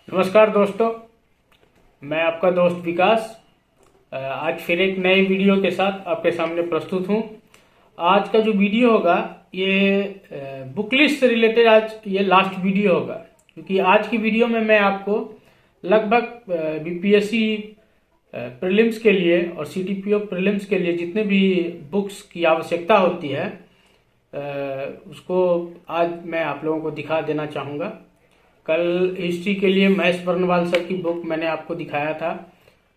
नमस्कार दोस्तों, मैं आपका दोस्त विकास आज फिर एक नए वीडियो के साथ आपके सामने प्रस्तुत हूँ। आज का जो वीडियो होगा ये बुक लिस्ट से रिलेटेड आज ये लास्ट वीडियो होगा, क्योंकि आज की वीडियो में मैं आपको लगभग बीपीएससी प्रीलिम्स के लिए और सीटीपीओ प्रीलिम्स के लिए जितने भी बुक्स की आवश्यकता होती है उसको आज मैं आप लोगों को दिखा देना चाहूँगा। कल हिस्ट्री के लिए महेश बर्नवाल सर की बुक मैंने आपको दिखाया था,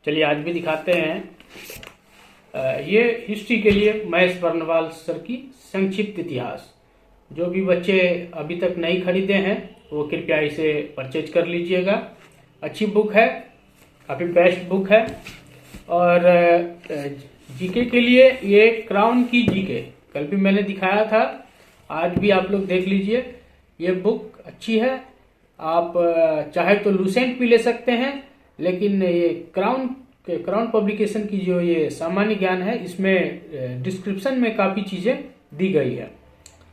चलिए आज भी दिखाते हैं। ये हिस्ट्री के लिए महेश बर्नवाल सर की संक्षिप्त इतिहास। जो भी बच्चे अभी तक नहीं खरीदे हैं वो कृपया इसे परचेज कर लीजिएगा। अच्छी बुक है, काफ़ी बेस्ट बुक है। और जीके के लिए ये क्राउन की जीके कल भी मैंने दिखाया था, आज भी आप लोग देख लीजिए। ये बुक अच्छी है, आप चाहे तो लूसेंट भी ले सकते हैं, लेकिन ये क्राउन पब्लिकेशन की जो ये सामान्य ज्ञान है इसमें डिस्क्रिप्शन में काफ़ी चीज़ें दी गई है।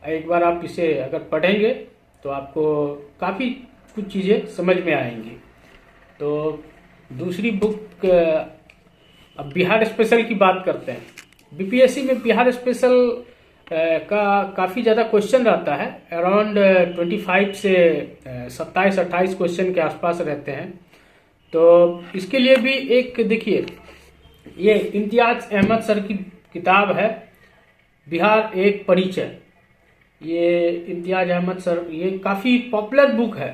एक बार आप इसे अगर पढ़ेंगे तो आपको काफ़ी कुछ चीज़ें समझ में आएंगी। तो दूसरी बुक, अब बिहार स्पेशल की बात करते हैं। बीपीएससी में बिहार स्पेशल का काफ़ी ज़्यादा क्वेश्चन रहता है, अराउंड 25 से 27-28 क्वेश्चन के आसपास रहते हैं। तो इसके लिए भी एक देखिए, ये इम्तियाज अहमद सर की किताब है बिहार एक परिचय। ये इम्तियाज अहमद सर, ये काफ़ी पॉपुलर बुक है।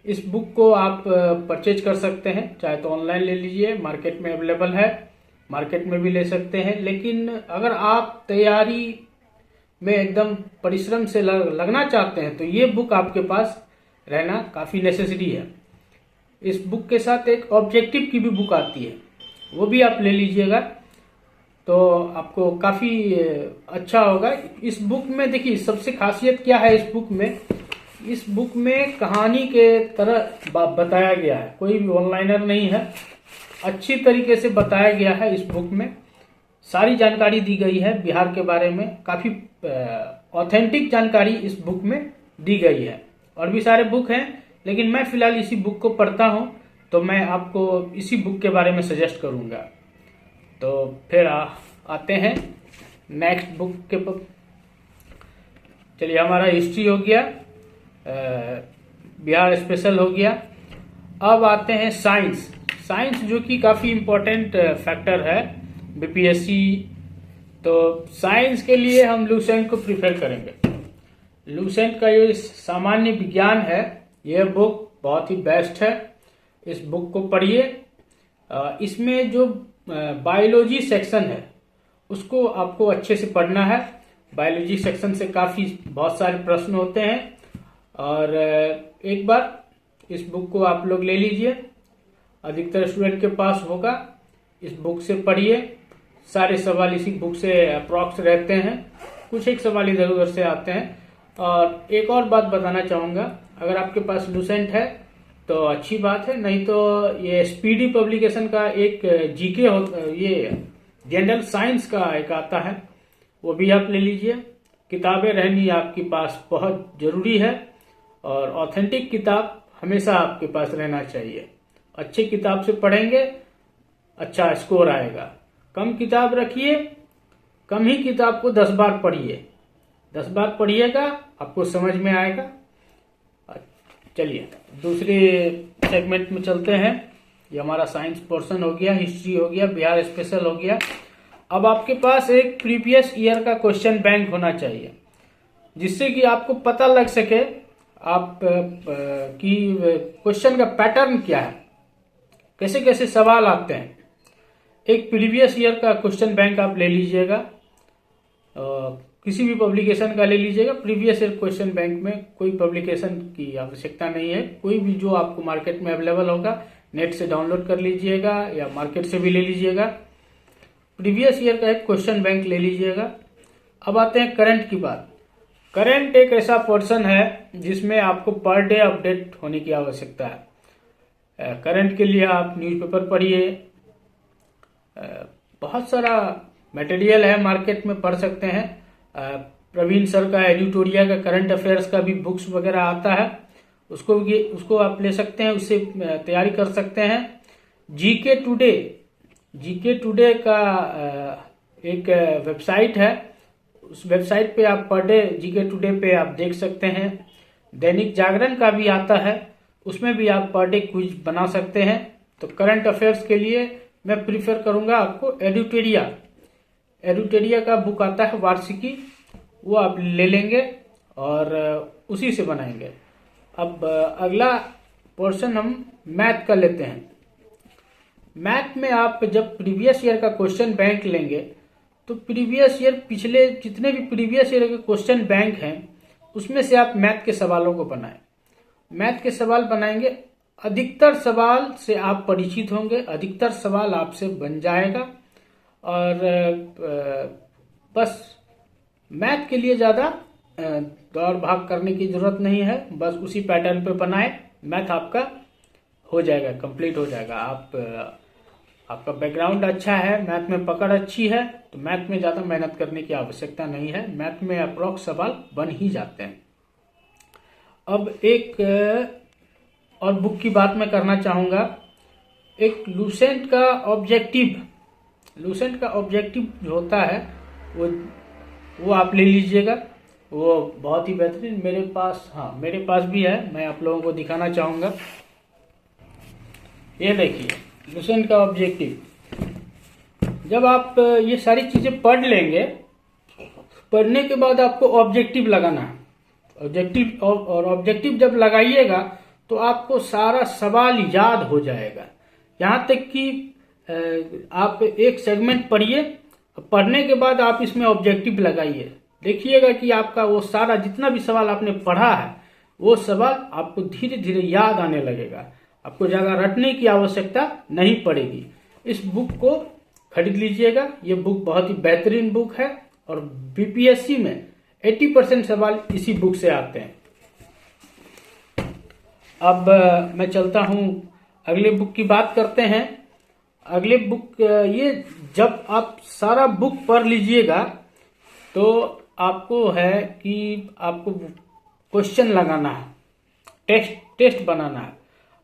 इस बुक को आप परचेज कर सकते हैं, चाहे तो ऑनलाइन ले लीजिए, मार्केट में अवेलेबल है, मार्केट में भी ले सकते हैं। लेकिन अगर आप तैयारी में एकदम परिश्रम से लगना चाहते हैं तो ये बुक आपके पास रहना काफ़ी नेसेसरी है। इस बुक के साथ एक ऑब्जेक्टिव की भी बुक आती है, वो भी आप ले लीजिएगा तो आपको काफ़ी अच्छा होगा। इस बुक में देखिए सबसे खासियत क्या है, इस बुक में कहानी के तरह बताया गया है, कोई भी ऑनलाइनर नहीं है, अच्छी तरीके से बताया गया है। इस बुक में सारी जानकारी दी गई है बिहार के बारे में, काफ़ी ऑथेंटिक जानकारी इस बुक में दी गई है। और भी सारे बुक हैं, लेकिन मैं फिलहाल इसी बुक को पढ़ता हूं, तो मैं आपको इसी बुक के बारे में सजेस्ट करूंगा। तो फिर आते हैं नेक्स्ट बुक के पर। चलिए, हमारा हिस्ट्री हो गया, बिहार स्पेशल हो गया। अब आते हैं साइंस जो कि काफ़ी इम्पोर्टेंट फैक्टर है बीपीएससी। तो साइंस के लिए हम लूसेंट को प्रीफर करेंगे। लूसेंट का जो सामान्य विज्ञान है, यह बुक बहुत ही बेस्ट है, इस बुक को पढ़िए। इसमें जो बायोलॉजी सेक्शन है उसको आपको अच्छे से पढ़ना है। बायोलॉजी सेक्शन से बहुत सारे प्रश्न होते हैं, और एक बार इस बुक को आप लोग ले लीजिए, अधिकतर स्टूडेंट के पास होगा। इस बुक से पढ़िए, सारे सवाल इसी बुक से अप्रॉक्स रहते हैं, कुछ एक सवाल इधर उधर से आते हैं। और एक और बात बताना चाहूँगा, अगर आपके पास लूसेंट है तो अच्छी बात है, नहीं तो ये स्पीडी पब्लिकेशन का एक जीके ये जनरल साइंस का एक आता है, वो भी आप ले लीजिए। किताबें रहनी आपके पास बहुत ज़रूरी है, और ऑथेंटिक किताब हमेशा आपके पास रहना चाहिए। अच्छी किताब से पढ़ेंगे, अच्छा स्कोर आएगा। कम किताब रखिए, कम ही किताब को 10 बार पढ़िए, 10 बार पढ़िएगा, आपको समझ में आएगा। चलिए दूसरे सेगमेंट में चलते हैं। ये हमारा साइंस पोर्शन हो गया, हिस्ट्री हो गया, बिहार स्पेशल हो गया। अब आपके पास एक प्रीवियस ईयर का क्वेश्चन बैंक होना चाहिए, जिससे कि आपको पता लग सके आप कि क्वेश्चन का पैटर्न क्या है, कैसे कैसे सवाल आते हैं। एक प्रीवियस ईयर का क्वेश्चन बैंक आप ले लीजिएगा, किसी भी पब्लिकेशन का ले लीजिएगा। प्रीवियस ईयर क्वेश्चन बैंक में कोई पब्लिकेशन की आवश्यकता नहीं है, कोई भी जो आपको मार्केट में अवेलेबल होगा नेट से डाउनलोड कर लीजिएगा या मार्केट से भी ले लीजिएगा। प्रीवियस ईयर का एक क्वेश्चन बैंक ले लीजिएगा। अब आते हैं करंट की बात। करंट एक ऐसा पोर्शन है जिसमें आपको पर डे अपडेट होने की आवश्यकता है। करंट के लिए आप न्यूज़पेपर पढ़िए, बहुत सारा मटेरियल है मार्केट में, पढ़ सकते हैं। प्रवीण सर का एडिटोरिया का करंट अफेयर्स का भी बुक्स वगैरह आता है, उसको आप ले सकते हैं, उससे तैयारी कर सकते हैं। जीके टुडे का एक वेबसाइट है, उस वेबसाइट पे आप पर डे जीके टुडे पे आप देख सकते हैं। दैनिक जागरण का भी आता है, उसमें भी आप पर डे क्विज बना सकते हैं। तो करंट अफेयर्स के लिए मैं प्रीफर करूंगा आपको एडुटेरिया का बुक आता है वार्षिकी, वो आप ले लेंगे और उसी से बनाएंगे। अब अगला पोर्शन हम मैथ का लेते हैं। मैथ में आप जब प्रीवियस ईयर का क्वेश्चन बैंक लेंगे तो प्रीवियस ईयर पिछले जितने भी प्रीवियस ईयर के क्वेश्चन बैंक हैं उसमें से आप मैथ के सवालों को बनाएं। मैथ के सवाल बनाएंगे, अधिकतर सवाल से आप परिचित होंगे, अधिकतर सवाल आपसे बन जाएगा। और बस मैथ के लिए ज़्यादा दौड़ भाग करने की जरूरत नहीं है, बस उसी पैटर्न पे बनाए, मैथ आपका हो जाएगा, कंप्लीट हो जाएगा। आपका बैकग्राउंड अच्छा है, मैथ में पकड़ अच्छी है, तो मैथ में ज़्यादा मेहनत करने की आवश्यकता नहीं है, मैथ में अप्रोक्स सवाल बन ही जाते हैं। अब एक और बुक की बात मैं करना चाहूँगा, एक लूसेंट का ऑब्जेक्टिव जो होता है वो आप ले लीजिएगा, वो बहुत ही बेहतरीन, मेरे पास भी है, मैं आप लोगों को दिखाना चाहूँगा। ये देखिए लूसेंट का ऑब्जेक्टिव। जब आप ये सारी चीज़ें पढ़ लेंगे, पढ़ने के बाद आपको ऑब्जेक्टिव लगाना है। ऑब्जेक्टिव जब लगाइएगा तो आपको सारा सवाल याद हो जाएगा। यहाँ तक कि आप एक सेगमेंट पढ़िए, पढ़ने के बाद आप इसमें ऑब्जेक्टिव लगाइए, देखिएगा कि आपका वो सारा जितना भी सवाल आपने पढ़ा है वो सवाल आपको धीरे धीरे याद आने लगेगा, आपको ज़्यादा रटने की आवश्यकता नहीं पड़ेगी। इस बुक को खरीद लीजिएगा, ये बुक बहुत ही बेहतरीन बुक है और बीपीएससी में 80% सवाल इसी बुक से आते हैं। अब मैं चलता हूँ अगले बुक की बात करते हैं। अगले बुक ये जब आप सारा बुक पढ़ लीजिएगा तो आपको है कि आपको क्वेश्चन लगाना है, टेस्ट बनाना है।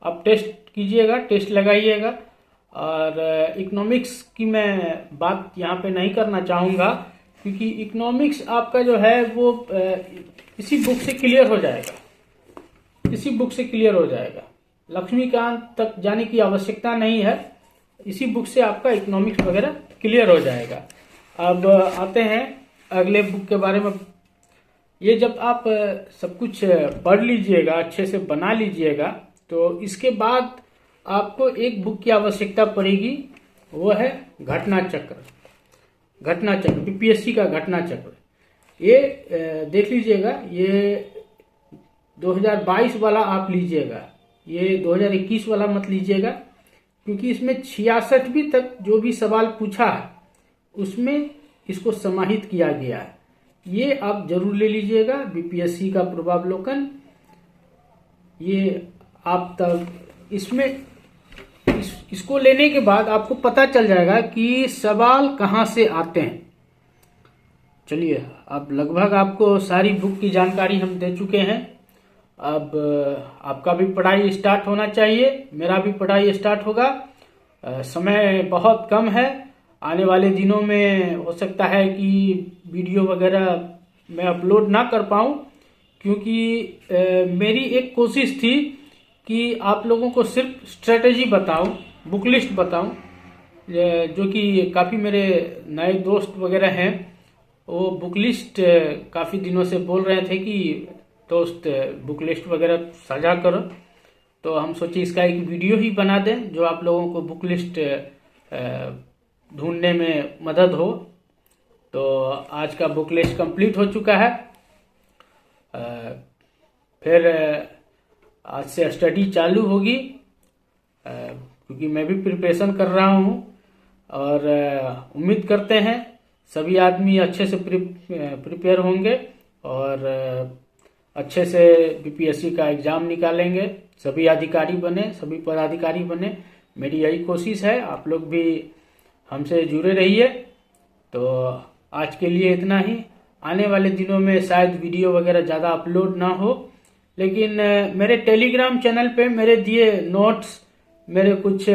आप टेस्ट कीजिएगा, टेस्ट लगाइएगा। और इकोनॉमिक्स की मैं बात यहाँ पे नहीं करना चाहूँगा क्योंकि इकोनॉमिक्स आपका जो है वो इसी बुक से क्लियर हो जाएगा, लक्ष्मीकांत तक जाने की आवश्यकता नहीं है, इसी बुक से आपका इकोनॉमिक्स वगैरह क्लियर हो जाएगा। अब आते हैं अगले बुक के बारे में। ये जब आप सब कुछ पढ़ लीजिएगा, अच्छे से बना लीजिएगा, तो इसके बाद आपको एक बुक की आवश्यकता पड़ेगी, वो है घटना चक्र, बीपीएससी का घटना चक्र। ये देख लीजिएगा, ये 2022 वाला आप लीजिएगा, ये 2021 वाला मत लीजिएगा क्योंकि इसमें 66वीं तक जो भी सवाल पूछा है उसमें इसको समाहित किया गया है। ये आप जरूर ले लीजिएगा, बीपीएससी का पूर्वावलोकन। ये आप तक इसको लेने के बाद आपको पता चल जाएगा कि सवाल कहाँ से आते हैं। चलिए, अब लगभग आपको सारी बुक की जानकारी हम दे चुके हैं। अब आपका भी पढ़ाई स्टार्ट होना चाहिए, मेरा भी पढ़ाई स्टार्ट होगा। समय बहुत कम है, आने वाले दिनों में हो सकता है कि वीडियो वगैरह मैं अपलोड ना कर पाऊँ क्योंकि मेरी एक कोशिश थी कि आप लोगों को सिर्फ स्ट्रेटेजी बताऊं, बुक लिस्ट बताऊं। जो कि काफ़ी मेरे नए दोस्त वगैरह हैं, वो बुक लिस्ट काफ़ी दिनों से बोल रहे थे कि दोस्त बुक लिस्ट वगैरह साझा करो, तो हम सोचे इसका एक वीडियो ही बना दें जो आप लोगों को बुक लिस्ट ढूंढने में मदद हो। तो आज का बुक लिस्ट कंप्लीट हो चुका है। फिर आज से स्टडी चालू होगी क्योंकि मैं भी प्रिपरेशन कर रहा हूँ और उम्मीद करते हैं सभी आदमी अच्छे से प्रिपेयर होंगे और अच्छे से बीपीएससी का एग्ज़ाम निकालेंगे, सभी अधिकारी बने, सभी पदाधिकारी बने। मेरी यही कोशिश है, आप लोग भी हमसे जुड़े रहिए। तो आज के लिए इतना ही। आने वाले दिनों में शायद वीडियो वगैरह ज़्यादा अपलोड ना हो लेकिन मेरे टेलीग्राम चैनल पे मेरे दिए नोट्स, मेरे कुछ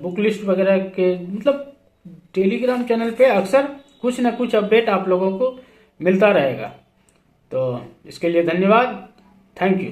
बुक लिस्ट वगैरह के, मतलब टेलीग्राम चैनल पे अक्सर कुछ ना कुछ अपडेट आप लोगों को मिलता रहेगा। तो इसके लिए धन्यवाद, थैंक यू।